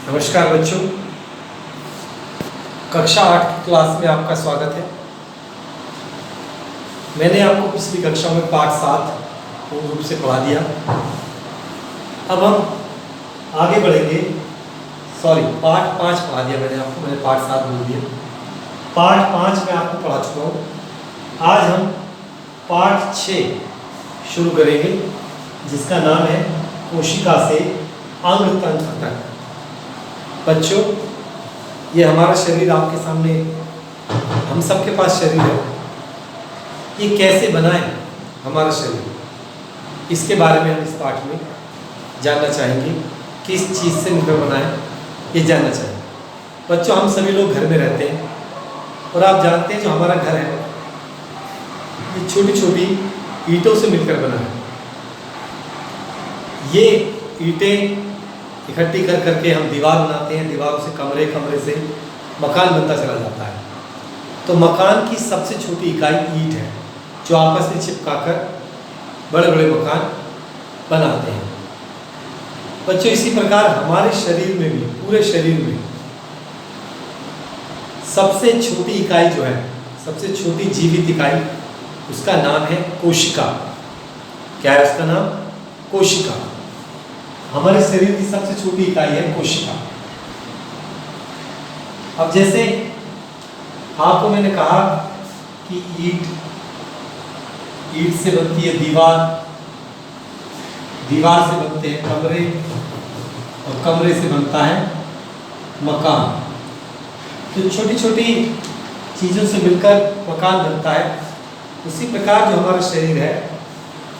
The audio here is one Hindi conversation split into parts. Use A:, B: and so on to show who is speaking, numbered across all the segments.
A: नमस्कार बच्चों, कक्षा 8 की क्लास में आपका स्वागत है। मैंने आपको पिछली कक्षा में पाठ 7 पूर्ण रूप से पढ़ा दिया। अब हम आगे बढ़ेंगे। पाठ 5 पढ़ा दिया मैंने पाठ 7 बोल दिया। पाठ 5 में आपको पढ़ा चुका हूँ। आज हम पाठ 6 शुरू करेंगे, जिसका नाम है कोशिका से अंग तंत्र तक। बच्चों, ये हमारा शरीर आपके सामने, हम सबके पास शरीर है। ये कैसे बना है हमारा शरीर, इसके बारे में हम इस पाठ में जानना चाहेंगे। किस चीज़ से मिलकर बना है ये जानना चाहेंगे। बच्चों, हम सभी लोग घर में रहते हैं और आप जानते हैं जो हमारा घर है ये छोटी छोटी ईंटों से मिलकर बना है। ये ईंटें इकट्ठी कर करके हम दीवार बनाते हैं। दीवारों से कमरे, कमरे से मकान बनता चला जाता है। तो मकान की सबसे छोटी इकाई ईंट है, जो आपस में चिपकाकर बड़े बड़े मकान बनाते हैं। बच्चों, इसी प्रकार हमारे शरीर में भी, पूरे शरीर में सबसे छोटी इकाई जो है, सबसे छोटी जीवित इकाई, उसका नाम है कोशिका। क्या है उसका नाम? कोशिका। हमारे शरीर की सबसे छोटी इकाई है कोशिका। अब जैसे आपको मैंने कहा कि ईंट से बनती है दीवार, दीवार से बनते हैं कमरे, और कमरे से बनता है मकान। तो छोटी छोटी चीज़ों से मिलकर मकान बनता है। उसी प्रकार जो हमारा शरीर है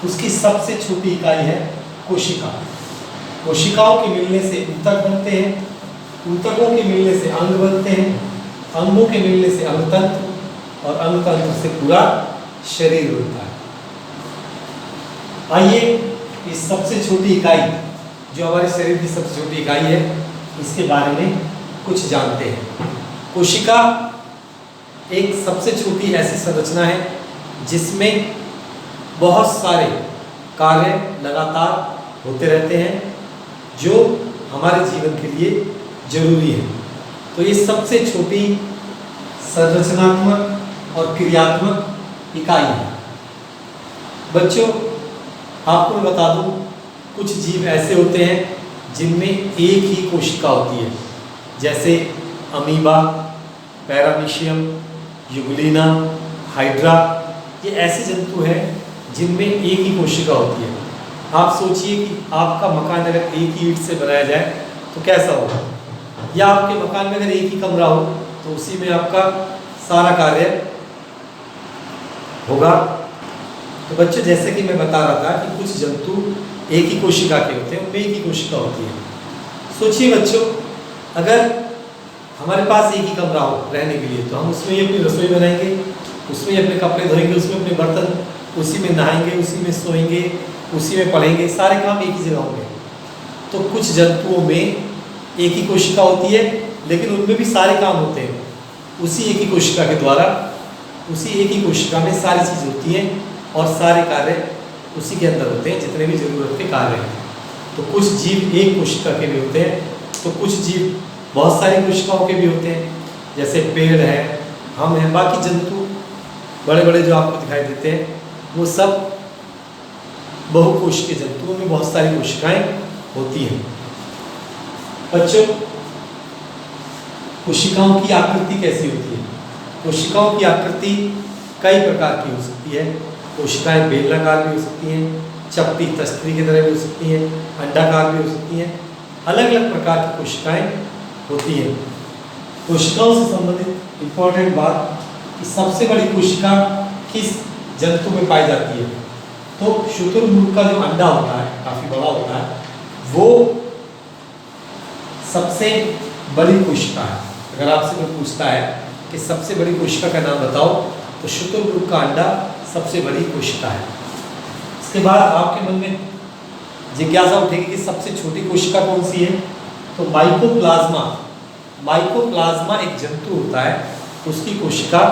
A: उसकी सबसे छोटी इकाई है कोशिका। कोशिकाओं के मिलने से ऊतक बनते हैं, ऊतकों के मिलने से अंग बनते हैं, अंगों के मिलने से अंगतंत्र, और अंगतंत्र से पूरा शरीर बनता है। आइए इस सबसे छोटी इकाई, जो हमारे शरीर की सबसे छोटी इकाई है, इसके बारे में कुछ जानते हैं। कोशिका एक सबसे छोटी ऐसी संरचना है जिसमें बहुत सारे कार्य लगातार होते रहते हैं जो हमारे जीवन के लिए जरूरी है। तो ये सबसे छोटी संरचनात्मक और क्रियात्मक इकाई है। बच्चों, आपको मैं बता दूं, कुछ जीव ऐसे होते हैं जिनमें एक ही कोशिका होती है, जैसे अमीबा, पैरामीशियम, यूग्लिना, हाइड्रा। ये ऐसे जंतु हैं जिनमें एक ही कोशिका होती है। आप सोचिए कि आपका मकान अगर एक ही ईंट से बनाया जाए तो कैसा होगा, या आपके मकान में अगर एक ही कमरा हो तो उसी में आपका सारा कार्य होगा। तो बच्चों, जैसे कि मैं बता रहा था कि कुछ जंतु एक ही कोशिका के होते हैं, उनमें एक ही कोशिका होती है। सोचिए बच्चों, अगर हमारे पास एक ही कमरा हो रहने के लिए, तो हम उसमें ही अपनी रसोई बनाएंगे, उसमें ही अपने कपड़े धोएंगे, उसमें अपने बर्तन, उसी में नहाएंगे, उसी में सोएंगे, उसी में पढ़ेंगे, सारे काम एक ही जगह होंगे। तो कुछ जंतुओं में एक ही कोशिका होती है, लेकिन उनमें भी सारे काम होते हैं उसी एक ही कोशिका के द्वारा। उसी एक ही कोशिका में सारी चीज़ होती है और सारे कार्य उसी के अंदर होते हैं, जितने भी जरूरत के कार्य हैं। तो कुछ जीव एक कोशिका के भी होते हैं, तो कुछ जीव बहुत सारी कोशिकाओं के भी होते हैं, जैसे पेड़ है, हम हैं, बाकी जंतु बड़े बड़े जो आपको दिखाई देते हैं वो सब बहुकोशिकीय जंतुओं में बहुत सारी कोशिकाएं होती हैं। बच्चों, कोशिकाओं की आकृति कैसी होती है? कोशिकाओं की आकृति कई प्रकार की हो सकती है। कोशिकाएं बेलनाकार भी हो सकती हैं, चपटी तस्तरी की तरह भी हो सकती हैं, अंडाकार भी हो सकती हैं। अलग अलग प्रकार की कोशिकाएं होती हैं। कोशिकाओं से संबंधित इम्पोर्टेंट बात कि सबसे बड़ी कोशिका किस जंतु में पाई जाती है? तो शुतुरमुर्ग का जो अंडा होता है, काफ़ी बड़ा होता है, वो सबसे बड़ी कोशिका है। अगर आपसे कोई पूछता है कि सबसे बड़ी कोशिका का नाम बताओ, तो शुतुरमुर्ग का अंडा सबसे बड़ी कोशिका है। इसके बाद आपके मन में जिज्ञासा उठेगी कि सबसे छोटी कोशिका कौन सी है? तो माइकोप्लाज्मा। माइकोप्लाज्मा एक जंतु होता है, उसकी कोशिका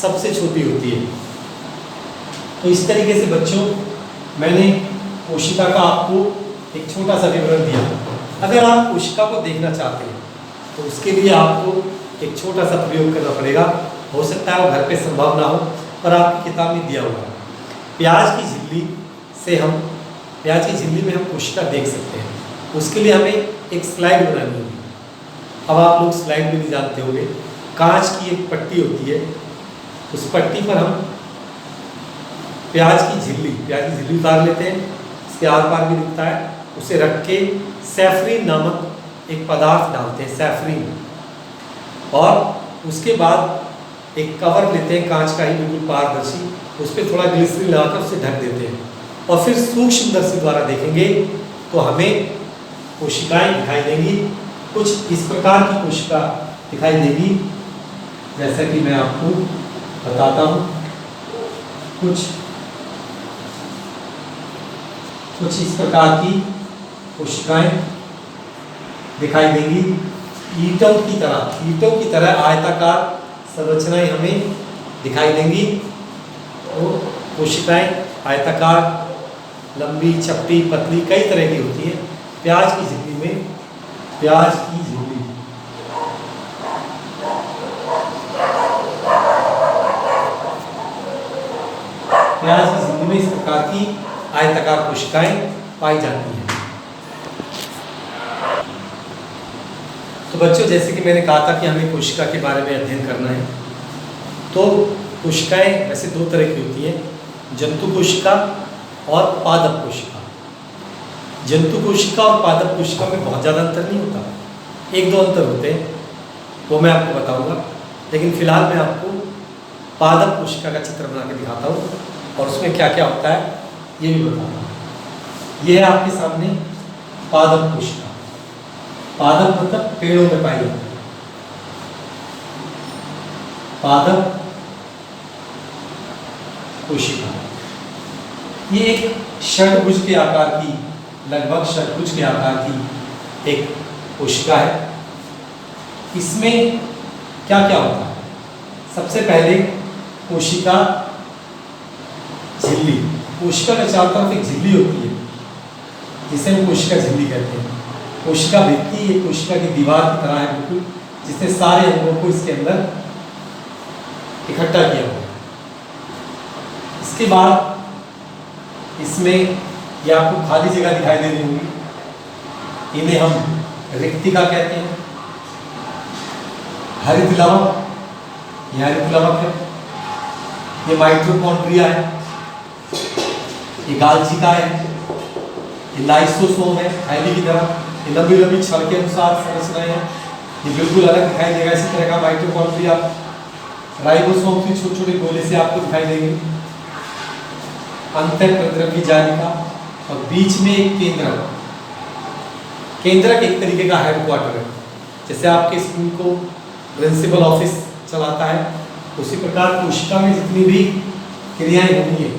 A: सबसे छोटी होती है। तो इस तरीके से बच्चों, मैंने कोशिका का आपको एक छोटा सा विवरण दिया। अगर आप कोशिका को देखना चाहते हैं तो उसके लिए आपको एक छोटा सा प्रयोग करना पड़ेगा। हो सकता है वो घर पे संभव ना हो, पर आपकी किताब में दिया हुआ है। प्याज की झिल्ली से हम प्याज की झिल्ली में हम कोशिका देख सकते हैं। उसके लिए हमें एक स्लाइड बनानी होगी। अब आप लोग स्लाइड भी नहीं जानते होंगे। कांच की एक पट्टी होती है, उस पट्टी पर हम प्याज की झिल्ली उतार लेते हैं, इसके आर पार भी दिखता है, उसे रख के सैफरीन नामक एक पदार्थ डालते हैं, सैफरीन, और उसके बाद एक कवर लेते हैं कांच का ही बिल्कुल पारदर्शी, उस पर थोड़ा ग्लिसरीन लगाकर उसे ढक देते हैं और फिर सूक्ष्मदर्शी द्वारा देखेंगे तो हमें कोशिकाएं दिखाई देंगी। कुछ इस प्रकार की कोशिका दिखाई देगी, जैसा कि मैं आपको बताता हूँ। कुछ इस प्रकार की कोशिकाएं दिखाई देंगी। ईंटों की तरह आयताकार संरचनाएं हमें दिखाई देंगी। वो कोशिकाएं आयताकार, लंबी, चपटी, पतली, कई तरह की होती है। प्याज की झिल्ली में इस प्रकार की आयताकार कोशिकाएं पाई जाती हैं। तो बच्चों, जैसे कि मैंने कहा था कि हमें कोशिका के बारे में अध्ययन करना है, तो कोशिकाएं वैसे दो तरह की होती हैं, जंतु कोशिका और पादप कोशिका। जंतु कोशिका और पादप कोशिका में बहुत ज़्यादा अंतर नहीं होता, एक दो अंतर होते हैं, वो मैं आपको बताऊंगा। लेकिन फिलहाल मैं आपको पादप कोशिका का चित्र बना के दिखाता हूँ और उसमें क्या क्या होता है ये भी बताऊंगा। ये है आपके सामने पादप कोशिका। पादप मतलब पेड़ों में पाई जाती है। पादप कोशिका ये एक षट्भुज के आकार की, लगभग षट्भुज के आकार की एक कोशिका है। इसमें क्या क्या होता है? सबसे पहले कोशिका झिल्ली। कोशिका के चारों तरफ एक झिल्ली होती है जिसे हम कोशिका झिल्ली कहते हैं। कोशिका भित्ति ये कोशिका की दीवार की तरह है बिल्कुल, जिसने सारे अंगों को इसके अंदर इकट्ठा किया हुआ है। इसके बाद इसमें ये आपको खाली जगह दिखाई दे रही होगी, इन्हें हम रिक्तिका कहते हैं। हरित लवक, ये हरित लवक है। ये माइटोकॉन्ड्रिया है, ये गालचिका है, ये लाइसोसोम है थैली की तरह। ये लंबी लंबी छड़ के अनुसार संरचनाएं हैं, ये बिल्कुल अलग दिखाई देगा। इसी तरह का माइटोकॉन्ड्रिया, राइबोसोम की छोटे छोटे गोले से आपको दिखाई देंगे। अंतःप्रद्रव्य जालिका और बीच में एक केंद्रक। केंद्रक एक तरीके का हेडक्वार्टर है, जैसे आपके स्कूल को प्रिंसिपल ऑफिस चलाता है, उसी प्रकार कोशिका में जितनी भी क्रियाएं होनी है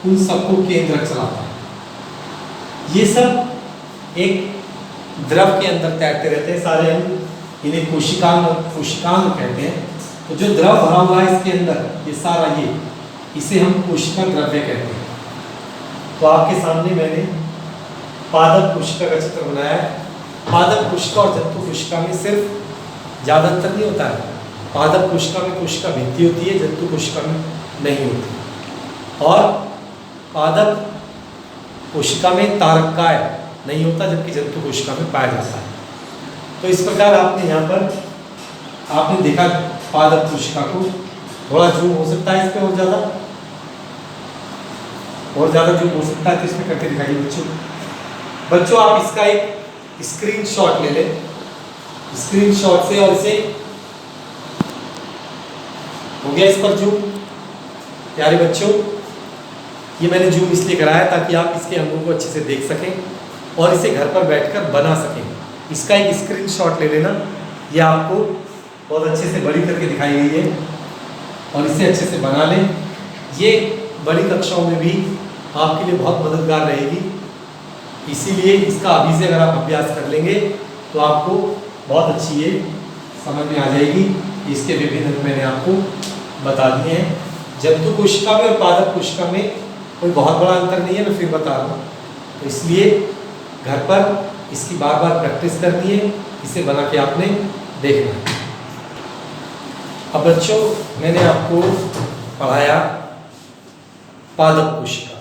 A: उन सबको केंद्रक चलाता है। ये सब एक द्रव के अंदर तैरते रहते हैं सारे अंग, इन्हें कोशिकांग कहते हैं। तो जो द्रव भरा हुआ है इसके अंदर, ये सारा इसे हम कोशिका द्रव्य कहते हैं। तो आपके सामने मैंने पादप कोशिका का चित्र बनाया है। पादप कोशिका और जंतु कोशिका में सिर्फ ज़्यादा अंतर नहीं होता है। पादप कोशिका में कोशिका भित्ति होती है, जंतु कोशिका में नहीं होती। और पादप कोशिका में तारकाय नहीं होता, जबकि जंतु कोशिका में पाया जाता है। तो इस प्रकार आपने यहाँ पर आपने देखा पादप कोशिका को। थोड़ा जूम हो सकता है इस पर, और ज़्यादा जूम हो सकता है तो इसमें करके दिखाइए बच्चों। आप इसका एक स्क्रीनशॉट ले लें, स्क्रीनशॉट से, और इसे हो गया इस पर जूम। प्यारे बच्चों, ये मैंने जूम इसलिए कराया ताकि आप इसके अंगों को अच्छे से देख सकें और इसे घर पर बैठकर बना सकें। इसका एक स्क्रीनशॉट ले लेना, ये आपको बहुत अच्छे से बड़ी करके दिखाई गई है, और इसे अच्छे से बना लें। ये बड़ी कक्षाओं में भी आपके लिए बहुत मददगार रहेगी, इसीलिए इसका अभी से अगर आप अभ्यास कर लेंगे तो आपको बहुत अच्छी ये समझ में आ जाएगी। इसके विभिन्न रूप मैंने आपको बता दिए हैं। जंतु कोशिका में और पादप कोशिका में कोई बहुत बड़ा अंतर नहीं है, मैं फिर बता रहा हूँ। तो इसलिए घर पर इसकी बार बार प्रैक्टिस करनी है, इसे बना के आपने देखना है। अब बच्चों मैंने आपको पढ़ाया पादप कोशिका।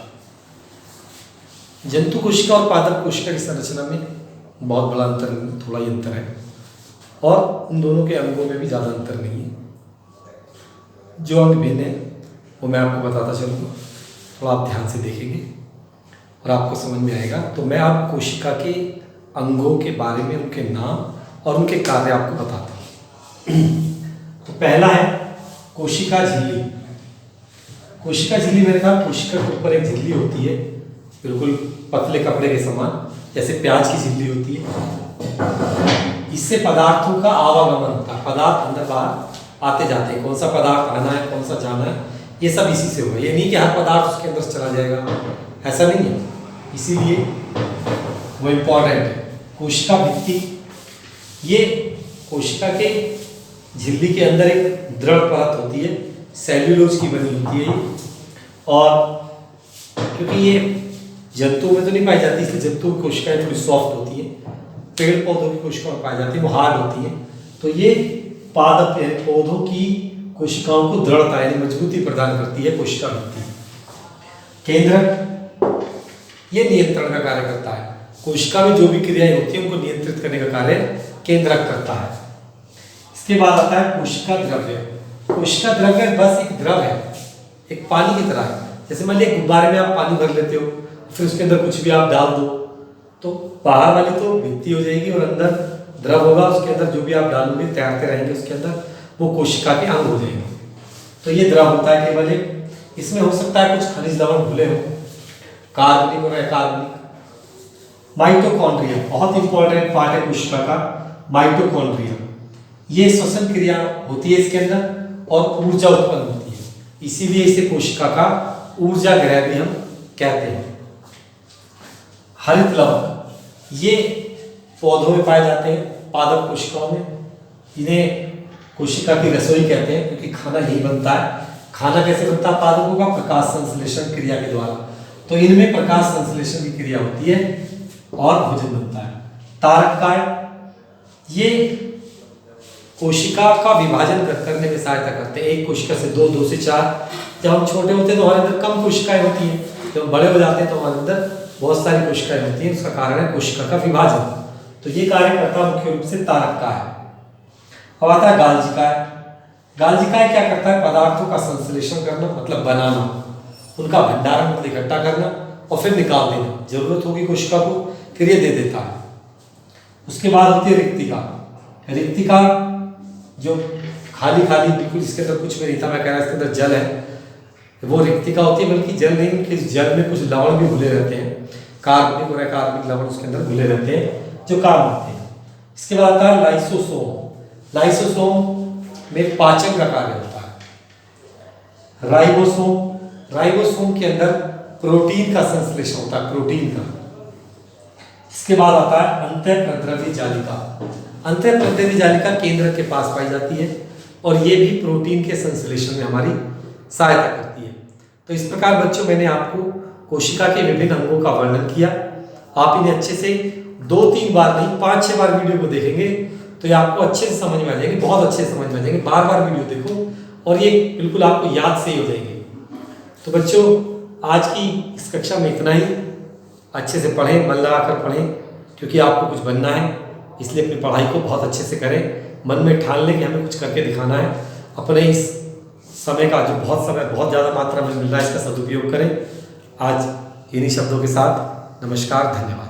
A: जंतु कोशिका और पादप कोशिका की संरचना में बहुत बड़ा अंतर, थोड़ा ही अंतर है, और उन दोनों के अंगों में भी ज़्यादा अंतर नहीं है। जो अंग भिन्न है वो मैं आपको बताता चलूँगा, थोड़ा आप ध्यान से देखेंगे और आपको समझ में आएगा। तो मैं आप कोशिका के अंगों के बारे में, उनके नाम और उनके कार्य आपको बताता हूँ। तो पहला है कोशिका झिल्ली। कोशिका झिल्ली मैंने कहा कोशिका के ऊपर एक झिल्ली होती है, बिल्कुल पतले कपड़े के समान, जैसे प्याज की झिल्ली होती है। इससे पदार्थों का आवागमन होता है, पदार्थ अंदर बाहर आते जाते हैं, कौन सा पदार्थ आना है कौन सा जाना है ये सब इसी से होगा। ये नहीं कि हर पदार्थ उसके अंदर चला जाएगा, ऐसा नहीं है। इसीलिए वो इम्पॉर्टेंट है। कोशिका भित्ति, ये कोशिका के झिल्ली के अंदर एक दृढ़ परत होती है, सेल्यूलोज की बनी होती है ये, और क्योंकि ये जंतुओं में तो नहीं पाई जाती इसलिए जंतु की कोशिकाएं थोड़ी सॉफ्ट होती है, पेड़ पौधों की कोशिकाएं पाई जाती है वो हार्ड होती है। तो ये पादप पौधों की कोशिकाओं को दृढ़ता यानी मजबूती प्रदान करती है कोशिका भित्ति। केंद्रक, ये नियंत्रण का कार्य करता है, कोशिका में जो भी क्रियाएं होती है उनको नियंत्रित करने का कार्य केंद्रक करता है। इसके बाद आता है कोशिका द्रव्य। कोशिका द्रव्य बस एक द्रव है, एक पानी की तरह है। जैसे मान लीजिए गुब्बारे में आप पानी भर लेते हो, फिर उसके अंदर कुछ भी आप डाल दो तो बाहर वाली तो भित्ति हो जाएगी और अंदर द्रव होगा, उसके अंदर जो भी आप डालोगे तैरते रहेंगे उसके अंदर, वो कोशिका के अंग हो जाएंगे। तो ये द्रव होता है केवल एक, इसमें हो सकता है कुछ खनिज लवण घुले हो, कार्बनिक और अकार्बनिक। माइटोकॉन्ड्रिया बहुत इंपॉर्टेंट पार्ट है कोशिका का, माइटोकॉन्ड्रिया। ये श्वसन क्रिया होती है इसके अंदर और ऊर्जा उत्पन्न होती है, इसीलिए इसे कोशिका का ऊर्जा गृह भी हम कहते हैं। हरित लवक, ये पौधों में पाए जाते हैं, पादप कोशिकाओं में। इन्हें कोशिका की रसोई कहते हैं क्योंकि खाना यही बनता है। खाना कैसे बनता है पादपों का? प्रकाश संश्लेषण क्रिया के द्वारा। तो इनमें प्रकाश संश्लेषण की क्रिया होती है और भोजन बनता है। तारककाय, ये कोशिका का विभाजन करने में सहायता करते हैं। एक कोशिका से दो, दो से चार। जब हम छोटे होते हैं तो हमारे अंदर कम कोशिकाएं होती हैं, जब हम बड़े हो जाते हैं तो हमारे अंदर बहुत सारी कोशिकाएं होती हैं। उसका कारण है कोशिका का विभाजन। तो ये कार्य करता है मुख्य रूप से तारककाय। अब आता है गालजिकाय। गालजिकाय क्या करता है? पदार्थों का संश्लेषण करना, मतलब बनाना, उनका भंडारण मतलब इकट्ठा करना और फिर निकाल देना। जरूरत होगी कोशिका को फिर ये दे देता है। उसके बाद होती है रिक्तिका। रिक्तिका जो खाली खाली बिल्कुल इसके अंदर कुछ भी नहीं था, मैं कह रहा इसके अंदर जल है, वो रिक्तिका होती है। बल्कि जल नहीं, कि जल में कुछ लवण भी घुले रहते हैं, कार्बनिक और अकार्बनिक लवण उसके अंदर घुले रहते हैं जो काम आते हैं। इसके बाद आता है लाइसोसोम। लाइसोसोम में पाचन का कार्य होता है। राइबोसोम, राइबोसोम के अंदर प्रोटीन का संश्लेषण होता है, प्रोटीन का। इसके बाद आता है अंतःप्रद्रव्य जालिका। अंतःप्रद्रव्य जालिका केंद्र के पास पाई जाती है और ये भी प्रोटीन के संश्लेषण में हमारी सहायता करती है। तो इस प्रकार बच्चों मैंने आपको कोशिका के विभिन्न अंगों का वर्णन किया। आप इन्हें अच्छे से 2-3 बार नहीं 5-6 बार वीडियो को देखेंगे तो ये आपको अच्छे से समझ में आ जाएंगे, बहुत अच्छे से समझ में आ जाएंगे। बार बार वीडियो देखो और ये बिल्कुल आपको याद से ही हो जाएंगे। तो बच्चों आज की इस कक्षा में इतना ही। अच्छे से पढ़ें, मन लगाकर पढ़ें, क्योंकि आपको कुछ बनना है, इसलिए अपनी पढ़ाई को बहुत अच्छे से करें। मन में ठान लें कि हमें कुछ करके दिखाना है। अपने इस समय का जो बहुत ज़्यादा मात्रा में मिल रहा है इसका सदुपयोग करें। आज इन्हीं शब्दों के साथ नमस्कार, धन्यवाद।